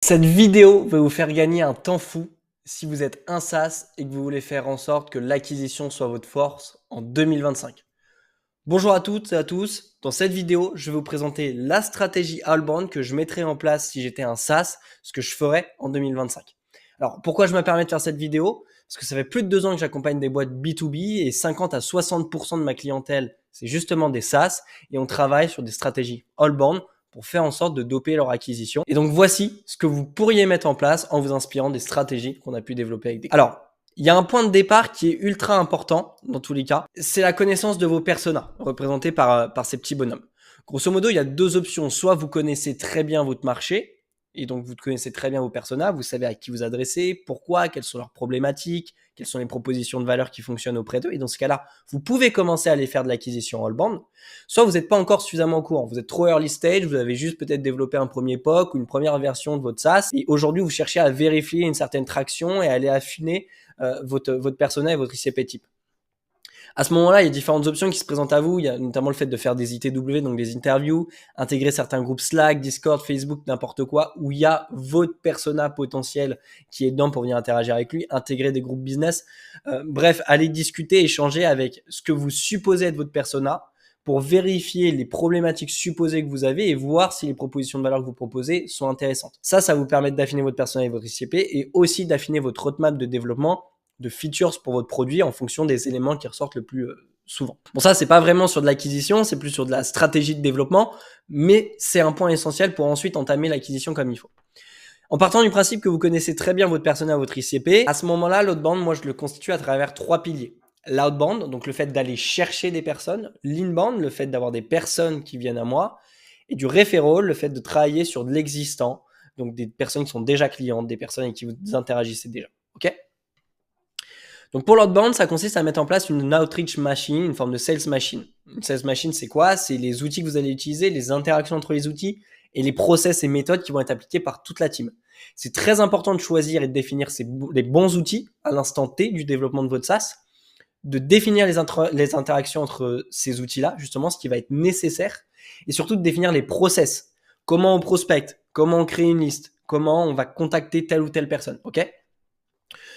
Cette vidéo va vous faire gagner un temps fou si vous êtes un SaaS et que vous voulez faire en sorte que l'acquisition soit votre force en 2025. Bonjour à toutes et à tous. Dans cette vidéo, je vais vous présenter la stratégie outbound que je mettrais en place si j'étais un SaaS, ce que je ferais en 2025. Alors, pourquoi je me permets de faire cette vidéo? Parce que ça fait plus de 2 ans que j'accompagne des boîtes B2B et 50 à 60% de ma clientèle, c'est justement des SaaS et on travaille sur des stratégies outbound pour faire en sorte de doper leur acquisition. Et donc, voici ce que vous pourriez mettre en place en vous inspirant des stratégies qu'on a pu développer avec des clients. Alors, il y a un point de départ qui est ultra important dans tous les cas, c'est la connaissance de vos personas, représentés par ces petits bonhommes. Grosso modo, il y a 2 options. Soit vous connaissez très bien votre marché, et donc vous connaissez très bien vos personas, vous savez à qui vous adressez, pourquoi, quelles sont leurs problématiques, quelles sont les propositions de valeur qui fonctionnent auprès d'eux. Et dans ce cas-là, vous pouvez commencer à aller faire de l'acquisition outbound. Soit vous n'êtes pas encore suffisamment au courant, vous êtes trop early stage, vous avez juste peut-être développé un premier POC ou une première version de votre SaaS, et aujourd'hui vous cherchez à vérifier une certaine traction et à aller affiner votre persona et votre ICP type. À ce moment-là, il y a différentes options qui se présentent à vous. Il y a notamment le fait de faire des ITW, donc des interviews, intégrer certains groupes Slack, Discord, Facebook, n'importe quoi, où il y a votre persona potentiel qui est dedans pour venir interagir avec lui, intégrer des groupes business. Bref, aller discuter, échanger avec ce que vous supposez être votre persona pour vérifier les problématiques supposées que vous avez et voir si les propositions de valeur que vous proposez sont intéressantes. Ça vous permet d'affiner votre persona et votre ICP et aussi d'affiner votre roadmap de développement de features pour votre produit en fonction des éléments qui ressortent le plus souvent. Bon, ça, c'est pas vraiment sur de l'acquisition, c'est plus sur de la stratégie de développement, mais c'est un point essentiel pour ensuite entamer l'acquisition comme il faut. En partant du principe que vous connaissez très bien votre persona, votre ICP, à ce moment-là, l'outbound, moi, je le constitue à travers 3 piliers. L'outbound, donc le fait d'aller chercher des personnes. L'inbound, le fait d'avoir des personnes qui viennent à moi. Et du referral, le fait de travailler sur de l'existant, donc des personnes qui sont déjà clientes, des personnes avec qui vous interagissez déjà. Ok ? Donc pour l'outbound, ça consiste à mettre en place une outreach machine, une forme de sales machine. Une sales machine, c'est quoi? C'est les outils que vous allez utiliser, les interactions entre les outils et les process et méthodes qui vont être appliqués par toute la team. C'est très important de choisir et de définir les bons outils à l'instant T du développement de votre SaaS, de définir les interactions entre ces outils-là, justement, ce qui va être nécessaire, et surtout de définir les process. Comment on prospecte, comment on crée une liste, comment on va contacter telle ou telle personne, ok?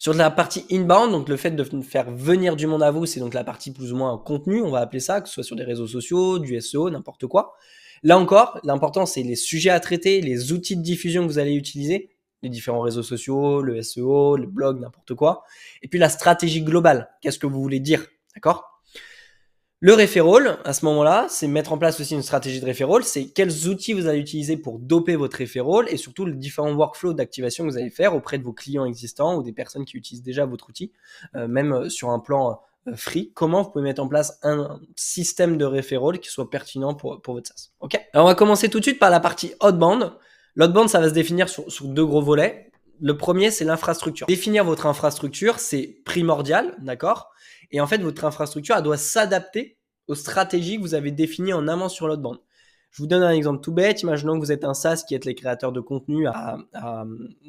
Sur la partie inbound, donc le fait de faire venir du monde à vous, c'est donc la partie plus ou moins contenu, on va appeler ça, que ce soit sur des réseaux sociaux, du SEO, n'importe quoi. Là encore, l'important, c'est les sujets à traiter, les outils de diffusion que vous allez utiliser, les différents réseaux sociaux, le SEO, le blog, n'importe quoi. Et puis la stratégie globale, qu'est-ce que vous voulez dire, d'accord ? Le referral, à ce moment-là, c'est mettre en place aussi une stratégie de referral. C'est quels outils vous allez utiliser pour doper votre referral et surtout les différents workflows d'activation que vous allez faire auprès de vos clients existants ou des personnes qui utilisent déjà votre outil, même sur un plan free. Comment vous pouvez mettre en place un système de referral qui soit pertinent pour votre SaaS. Ok ? Alors on va commencer tout de suite par la partie outbound. L'outbound, ça va se définir sur 2 gros volets. Le premier, c'est l'infrastructure. Définir votre infrastructure, c'est primordial, d'accord ? Et en fait, votre infrastructure, elle doit s'adapter aux stratégies que vous avez définies en amont sur l'outbound. Je vous donne un exemple tout bête. Imaginons que vous êtes un SaaS qui êtes les créateurs de contenu à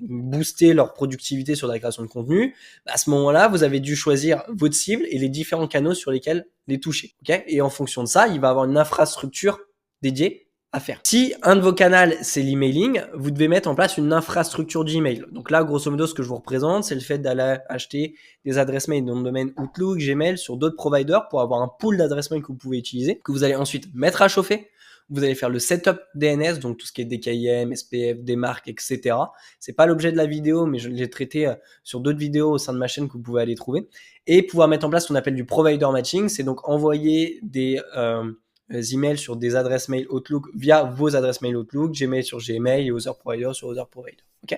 booster leur productivité sur la création de contenu. À ce moment-là, vous avez dû choisir votre cible et les différents canaux sur lesquels les toucher. Okay ? Et en fonction de ça, il va avoir une infrastructure dédiée à faire. Si un de vos canaux, c'est l'emailing, vous devez mettre en place une infrastructure Gmail. Donc là, grosso modo, ce que je vous représente, c'est le fait d'aller acheter des adresses mail, nom de domaine Outlook, Gmail sur d'autres providers pour avoir un pool d'adresses mail que vous pouvez utiliser, que vous allez ensuite mettre à chauffer. Vous allez faire le setup DNS, donc tout ce qui est DKIM, SPF, démarque, etc. C'est pas l'objet de la vidéo, mais je l'ai traité sur d'autres vidéos au sein de ma chaîne que vous pouvez aller trouver. Et pouvoir mettre en place ce qu'on appelle du provider matching, c'est donc envoyer des emails sur des adresses mail Outlook via vos adresses mail Outlook, Gmail sur Gmail et Other Provider sur Other Provider. Okay ?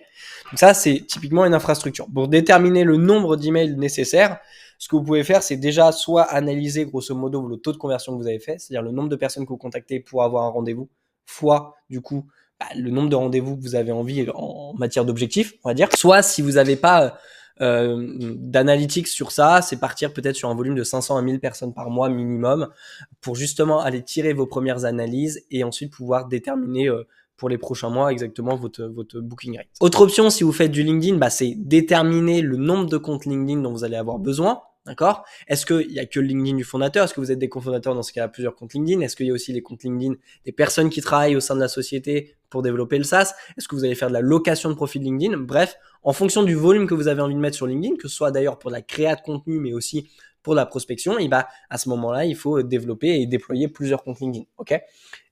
Donc ça, c'est typiquement une infrastructure. Pour déterminer le nombre d'emails nécessaires, ce que vous pouvez faire, c'est déjà soit analyser grosso modo le taux de conversion que vous avez fait, c'est-à-dire le nombre de personnes que vous contactez pour avoir un rendez-vous, fois du coup le nombre de rendez-vous que vous avez envie en matière d'objectifs, on va dire. Soit si vous n'avez pas d'analytics sur ça, c'est partir peut-être sur un volume de 500 à 1000 personnes par mois minimum pour justement aller tirer vos premières analyses et ensuite pouvoir déterminer pour les prochains mois exactement votre booking rate. Autre option, si vous faites du LinkedIn, c'est déterminer le nombre de comptes LinkedIn dont vous allez avoir besoin. D'accord? Est-ce qu'il y a que le LinkedIn du fondateur? Est-ce que vous êtes des cofondateurs dans ce cas-là, plusieurs comptes LinkedIn? Est-ce qu'il y a aussi les comptes LinkedIn des personnes qui travaillent au sein de la société pour développer le SaaS? Est-ce que vous allez faire de la location de profil LinkedIn? Bref, en fonction du volume que vous avez envie de mettre sur LinkedIn, que ce soit d'ailleurs pour la créa de contenu, mais aussi pour la prospection, et bah, à ce moment-là, il faut développer et déployer plusieurs comptes LinkedIn. Ok?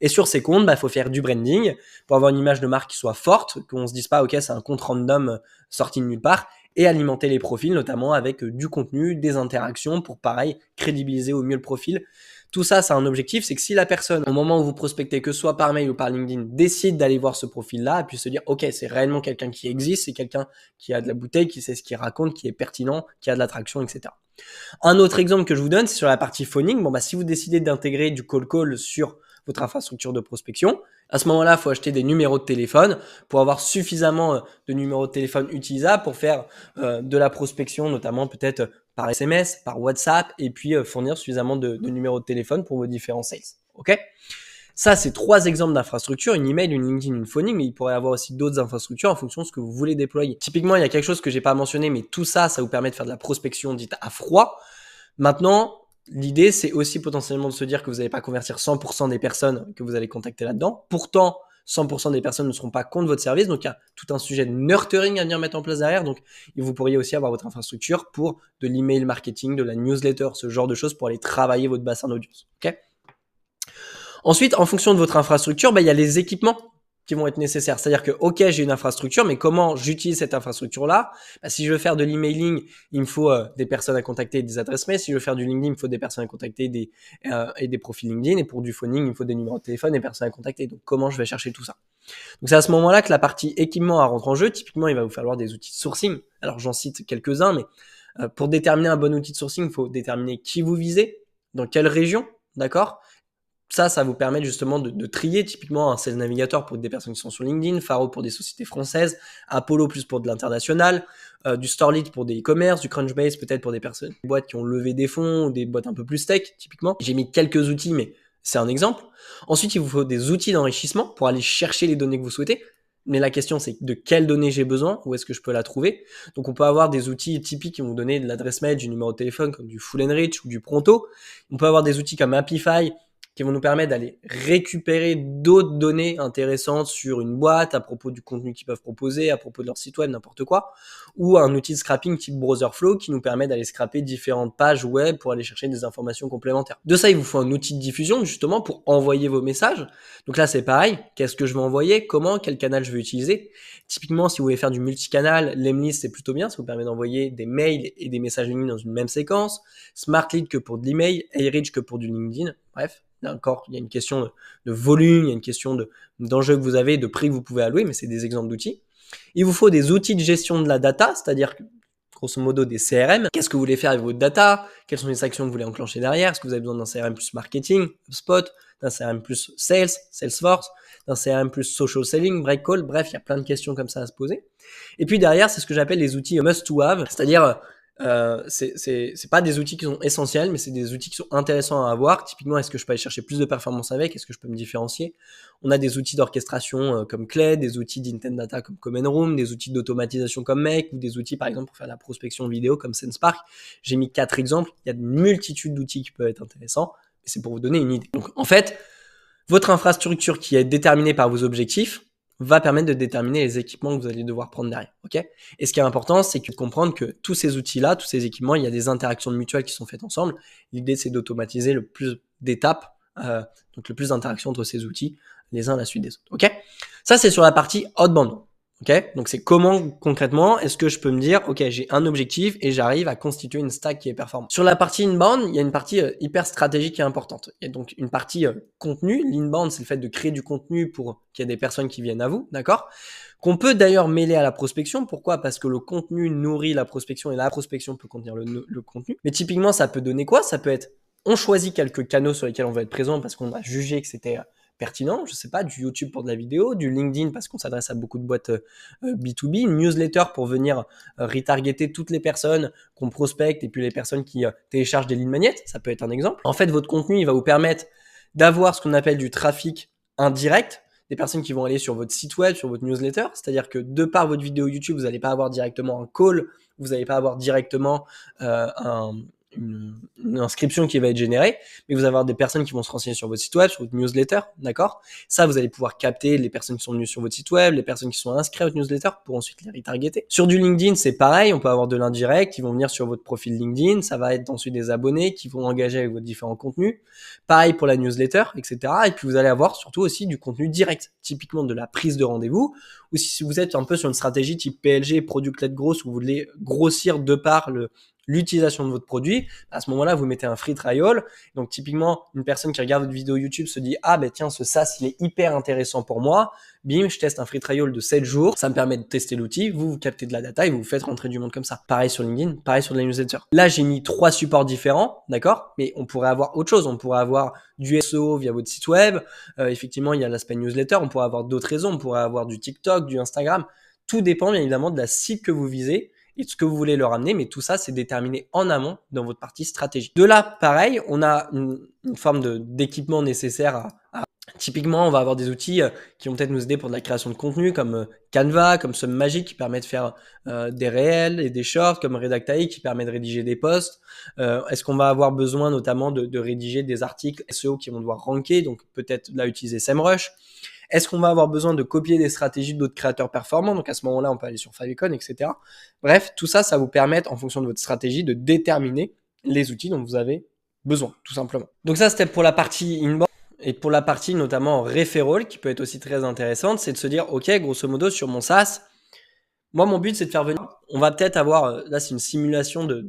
Et sur ces comptes, il faut faire du branding pour avoir une image de marque qui soit forte, qu'on se dise pas, ok, c'est un compte random sorti de nulle part, et alimenter les profils, notamment avec du contenu, des interactions pour, pareil, crédibiliser au mieux le profil. Tout ça, c'est un objectif, c'est que si la personne, au moment où vous prospectez, que ce soit par mail ou par LinkedIn, décide d'aller voir ce profil-là, et puis se dire, ok, c'est réellement quelqu'un qui existe, c'est quelqu'un qui a de la bouteille, qui sait ce qu'il raconte, qui est pertinent, qui a de l'attraction, etc. Un autre exemple que je vous donne, c'est sur la partie phoning. Bon, bah, si vous décidez d'intégrer du call sur votre infrastructure de prospection, à ce moment-là, il faut acheter des numéros de téléphone pour avoir suffisamment de numéros de téléphone utilisables pour faire de la prospection, notamment peut-être par SMS, par WhatsApp, et puis fournir suffisamment de numéros de téléphone pour vos différents sales. Ok? Ça, c'est 3 exemples d'infrastructures, une email, une LinkedIn, une phoning, mais il pourrait y avoir aussi d'autres infrastructures en fonction de ce que vous voulez déployer. Typiquement, il y a quelque chose que j'ai pas mentionné, mais tout ça, ça vous permet de faire de la prospection dite à froid. Maintenant, l'idée, c'est aussi potentiellement de se dire que vous n'allez pas convertir 100% des personnes que vous allez contacter là-dedans. Pourtant, 100% des personnes ne seront pas contre votre service. Donc, il y a tout un sujet de nurturing à venir mettre en place derrière. Donc, vous pourriez aussi avoir votre infrastructure pour de l'email marketing, de la newsletter, ce genre de choses pour aller travailler votre bassin d'audience. Ok? Ensuite, en fonction de votre infrastructure, il y a les équipements qui vont être nécessaires. C'est-à-dire que, ok, j'ai une infrastructure, mais comment j'utilise cette infrastructure-là? Si je veux faire de l'emailing, il me faut des personnes à contacter et des adresses mail. Si je veux faire du LinkedIn, il me faut des personnes à contacter et des profils LinkedIn. Et pour du phoning, il me faut des numéros de téléphone et des personnes à contacter. Donc, comment je vais chercher tout ça? Donc, c'est à ce moment-là que la partie équipement rentre en jeu. Typiquement, il va vous falloir des outils de sourcing. Alors, j'en cite quelques-uns, mais pour déterminer un bon outil de sourcing, il faut déterminer qui vous visez, dans quelle région, d'accord? Ça vous permet justement de trier typiquement un Sales Navigator pour des personnes qui sont sur LinkedIn, Faro pour des sociétés françaises, Apollo plus pour de l'international, du Starlead pour des e-commerce, du Crunchbase peut-être pour des personnes, des boîtes qui ont levé des fonds ou des boîtes un peu plus tech typiquement. J'ai mis quelques outils, mais c'est un exemple. Ensuite, il vous faut des outils d'enrichissement pour aller chercher les données que vous souhaitez. Mais la question, c'est de quelles données j'ai besoin, où est-ce que je peux la trouver. Donc, on peut avoir des outils typiques qui vont vous donner de l'adresse mail, du numéro de téléphone, comme du Full Enrich ou du Pronto. On peut avoir des outils comme Apify, qui vont nous permettre d'aller récupérer d'autres données intéressantes sur une boîte à propos du contenu qu'ils peuvent proposer, à propos de leur site web, n'importe quoi, ou un outil de scrapping type Browserflow qui nous permet d'aller scraper différentes pages web pour aller chercher des informations complémentaires. De ça, il vous faut un outil de diffusion justement pour envoyer vos messages. Donc là, c'est pareil. Qu'est-ce que je vais envoyer? Comment? Quel canal je vais utiliser? Typiquement, si vous voulez faire du multicanal, Lemlist, c'est plutôt bien. Ça vous permet d'envoyer des mails et des messages LinkedIn dans une même séquence. Smartlead que pour de l'email, Airreach que pour du LinkedIn. Bref. Encore, il y a une question de volume, il y a une question d'enjeu que vous avez, de prix que vous pouvez allouer, mais c'est des exemples d'outils. Il vous faut des outils de gestion de la data, c'est-à-dire grosso modo des CRM. Qu'est-ce que vous voulez faire avec votre data? Quelles sont les actions que vous voulez enclencher derrière? Est-ce que vous avez besoin d'un CRM plus marketing, HubSpot, d'un CRM plus sales, Salesforce, d'un CRM plus social selling, breakcall? Bref, il y a plein de questions comme ça à se poser. Et puis derrière, c'est ce que j'appelle les outils must to have, c'est-à-dire c'est pas des outils qui sont essentiels, mais c'est des outils qui sont intéressants à avoir. Typiquement, est-ce que je peux aller chercher plus de performance avec? Est-ce que je peux me différencier? On a des outils d'orchestration comme Clay, des outils d'intent data comme Common Room, des outils d'automatisation comme Make, ou des outils par exemple pour faire la prospection vidéo comme SenseSpark. J'ai mis 4 exemples. Il y a une multitude d'outils qui peuvent être intéressants, et c'est pour vous donner une idée. Donc en fait, votre infrastructure qui est déterminée par vos objectifs va permettre de déterminer les équipements que vous allez devoir prendre derrière. Ok? Et ce qui est important, c'est de comprendre que tous ces outils-là, tous ces équipements, il y a des interactions mutuelles qui sont faites ensemble. L'idée, c'est d'automatiser le plus d'étapes, donc le plus d'interactions entre ces outils, les uns à la suite des autres. Ok? Ça, c'est sur la partie outbound. Ok? Donc, c'est comment concrètement est-ce que je peux me dire, ok, j'ai un objectif et j'arrive à constituer une stack qui est performante. Sur la partie inbound, il y a une partie hyper stratégique et importante. Il y a donc une partie contenu. L'inbound, c'est le fait de créer du contenu pour qu'il y ait des personnes qui viennent à vous, d'accord? Qu'on peut d'ailleurs mêler à la prospection. Pourquoi? Parce que le contenu nourrit la prospection et la prospection peut contenir le contenu. Mais typiquement, ça peut donner quoi? Ça peut être, on choisit quelques canaux sur lesquels on va être présent parce qu'on a jugé que c'était pertinent, je sais pas, du YouTube pour de la vidéo, du LinkedIn parce qu'on s'adresse à beaucoup de boîtes B2B, une newsletter pour venir retargeter toutes les personnes qu'on prospecte et puis les personnes qui téléchargent des lead magnets, ça peut être un exemple. En fait, votre contenu, il va vous permettre d'avoir ce qu'on appelle du trafic indirect, des personnes qui vont aller sur votre site web, sur votre newsletter, c'est-à-dire que de par votre vidéo YouTube, vous n'allez pas avoir directement un call, vous n'allez pas avoir directement une inscription qui va être générée, mais vous allez avoir des personnes qui vont se renseigner sur votre site web, sur votre newsletter, d'accord? Ça, vous allez pouvoir capter les personnes qui sont venues sur votre site web, les personnes qui sont inscrites à votre newsletter pour ensuite les retargeter. Sur du LinkedIn, c'est pareil, on peut avoir de l'indirect qui vont venir sur votre profil LinkedIn, ça va être ensuite des abonnés qui vont engager avec vos différents contenus. Pareil pour la newsletter, etc. Et puis vous allez avoir surtout aussi du contenu direct, typiquement de la prise de rendez-vous, ou si vous êtes un peu sur une stratégie type PLG, Product-led Growth, où vous voulez grossir de par l'utilisation de votre produit, à ce moment-là, vous mettez un free trial. Donc, typiquement, une personne qui regarde votre vidéo YouTube se dit « Ah, ben tiens, ce SaaS, il est hyper intéressant pour moi. Bim, je teste un free trial de 7 jours. Ça me permet de tester l'outil. Vous captez de la data et vous faites rentrer du monde comme ça. » Pareil sur LinkedIn, pareil sur la newsletter. Là, j'ai mis 3 supports différents, d'accord? Mais on pourrait avoir autre chose. On pourrait avoir du SEO via votre site web. Effectivement, il y a l'aspect newsletter. On pourrait avoir d'autres réseaux. On pourrait avoir du TikTok, du Instagram. Tout dépend, bien évidemment, de la cible que vous visez et de ce que vous voulez leur amener, mais tout ça, c'est déterminé en amont dans votre partie stratégie. De là, pareil, on a une forme d'équipement nécessaire Typiquement, on va avoir des outils qui vont peut-être nous aider pour de la création de contenu, comme Canva, comme SumMagic, qui permet de faire des réels et des shorts, comme Redactai, qui permet de rédiger des posts. Est-ce qu'on va avoir besoin notamment de rédiger des articles SEO qui vont devoir ranker, donc peut-être là utiliser SEMrush. Est-ce qu'on va avoir besoin de copier des stratégies d'autres créateurs performants? Donc à ce moment-là, on peut aller sur Favicon, etc. Bref, tout ça, ça vous permet, en fonction de votre stratégie, de déterminer les outils dont vous avez besoin, tout simplement. Donc ça, c'était pour la partie inbound. Et pour la partie notamment referral, qui peut être aussi très intéressante, c'est de se dire, ok, grosso modo, sur mon SaaS, moi, mon but, c'est de faire venir, on va peut-être avoir, là, c'est une simulation de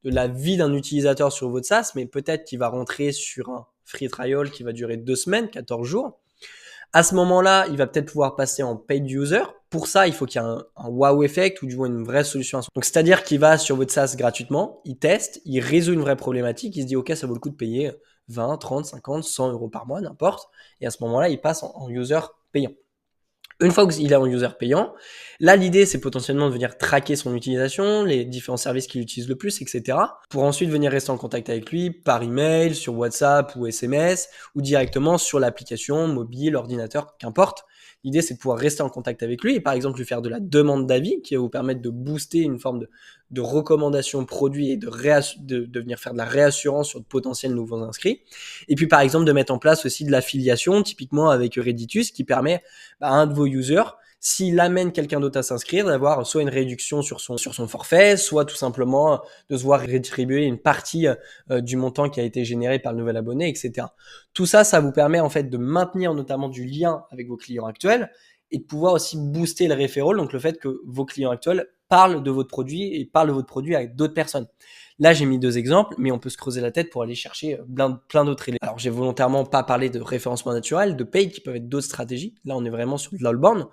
la vie d'un utilisateur sur votre SaaS, mais peut-être qu'il va rentrer sur un free trial qui va durer 2 semaines, 14 jours. À ce moment-là, il va peut-être pouvoir passer en paid user. Pour ça, il faut qu'il y ait un wow effect ou du moins une vraie solution. Donc, c'est-à-dire qu'il va sur votre SaaS gratuitement, il teste, il résout une vraie problématique, il se dit, OK, ça vaut le coup de payer 20, 30, 50, 100 euros par mois, n'importe. Et à ce moment-là, il passe en user payant. Une fois qu'il est en user payant, là, l'idée, c'est potentiellement de venir traquer son utilisation, les différents services qu'il utilise le plus, etc. Pour ensuite venir rester en contact avec lui par email, sur WhatsApp ou SMS, ou directement sur l'application, mobile, ordinateur, qu'importe. L'idée, c'est de pouvoir rester en contact avec lui et par exemple lui faire de la demande d'avis qui va vous permettre de booster une forme de recommandation produit et de venir faire de la réassurance sur de potentiels nouveaux inscrits. Et puis par exemple de mettre en place aussi de l'affiliation, typiquement avec Redditus, qui permet à un de vos users, s'il amène quelqu'un d'autre à s'inscrire, d'avoir soit une réduction sur son forfait, soit tout simplement de se voir rétribuer une partie du montant qui a été généré par le nouvel abonné, etc. Tout ça, ça vous permet en fait de maintenir notamment du lien avec vos clients actuels et de pouvoir aussi booster le referral, donc le fait que vos clients actuels parlent de votre produit et parlent de votre produit avec d'autres personnes. Là, j'ai mis 2 exemples, mais on peut se creuser la tête pour aller chercher plein d'autres éléments. Alors, j'ai volontairement pas parlé de référencement naturel, de paid, qui peuvent être d'autres stratégies. Là, on est vraiment sur de l'outbound.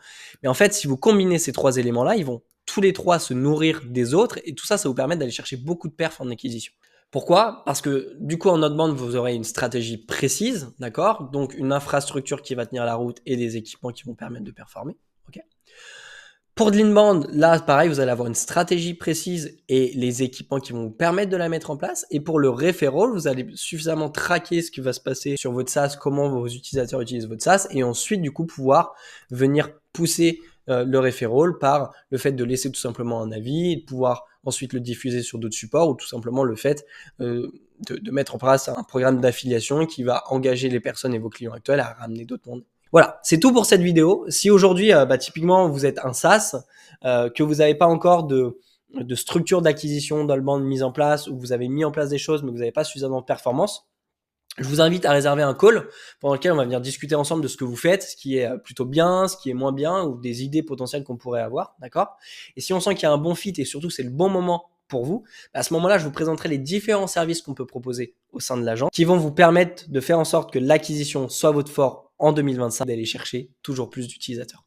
Mais en fait, si vous combinez ces 3 éléments-là, ils vont tous les 3 se nourrir des autres et tout ça, ça vous permet d'aller chercher beaucoup de perfs en acquisition. Pourquoi? Parce que du coup, en outbound, vous aurez une stratégie précise, d'accord? Donc, une infrastructure qui va tenir la route et des équipements qui vont permettre de performer. Okay. Pour de l'inbound, là, pareil, vous allez avoir une stratégie précise et les équipements qui vont vous permettre de la mettre en place. Et pour le referral, vous allez suffisamment traquer ce qui va se passer sur votre SaaS, comment vos utilisateurs utilisent votre SaaS, et ensuite, du coup, pouvoir venir pousser le referral par le fait de laisser tout simplement un avis, et de pouvoir ensuite le diffuser sur d'autres supports, ou tout simplement le fait de mettre en place un programme d'affiliation qui va engager les personnes et vos clients actuels à ramener d'autres mondes. Voilà, c'est tout pour cette vidéo. Si aujourd'hui, typiquement, vous êtes un SaaS, que vous n'avez pas encore de structure d'acquisition d'outbound mise en place, ou vous avez mis en place des choses, mais que vous n'avez pas suffisamment de performance, je vous invite à réserver un call pendant lequel on va venir discuter ensemble de ce que vous faites, ce qui est plutôt bien, ce qui est moins bien, ou des idées potentielles qu'on pourrait avoir, d'accord? Et si on sent qu'il y a un bon fit et surtout c'est le bon moment pour vous, à ce moment-là, je vous présenterai les différents services qu'on peut proposer au sein de l'agence qui vont vous permettre de faire en sorte que l'acquisition soit votre fort en 2025, d'aller chercher toujours plus d'utilisateurs.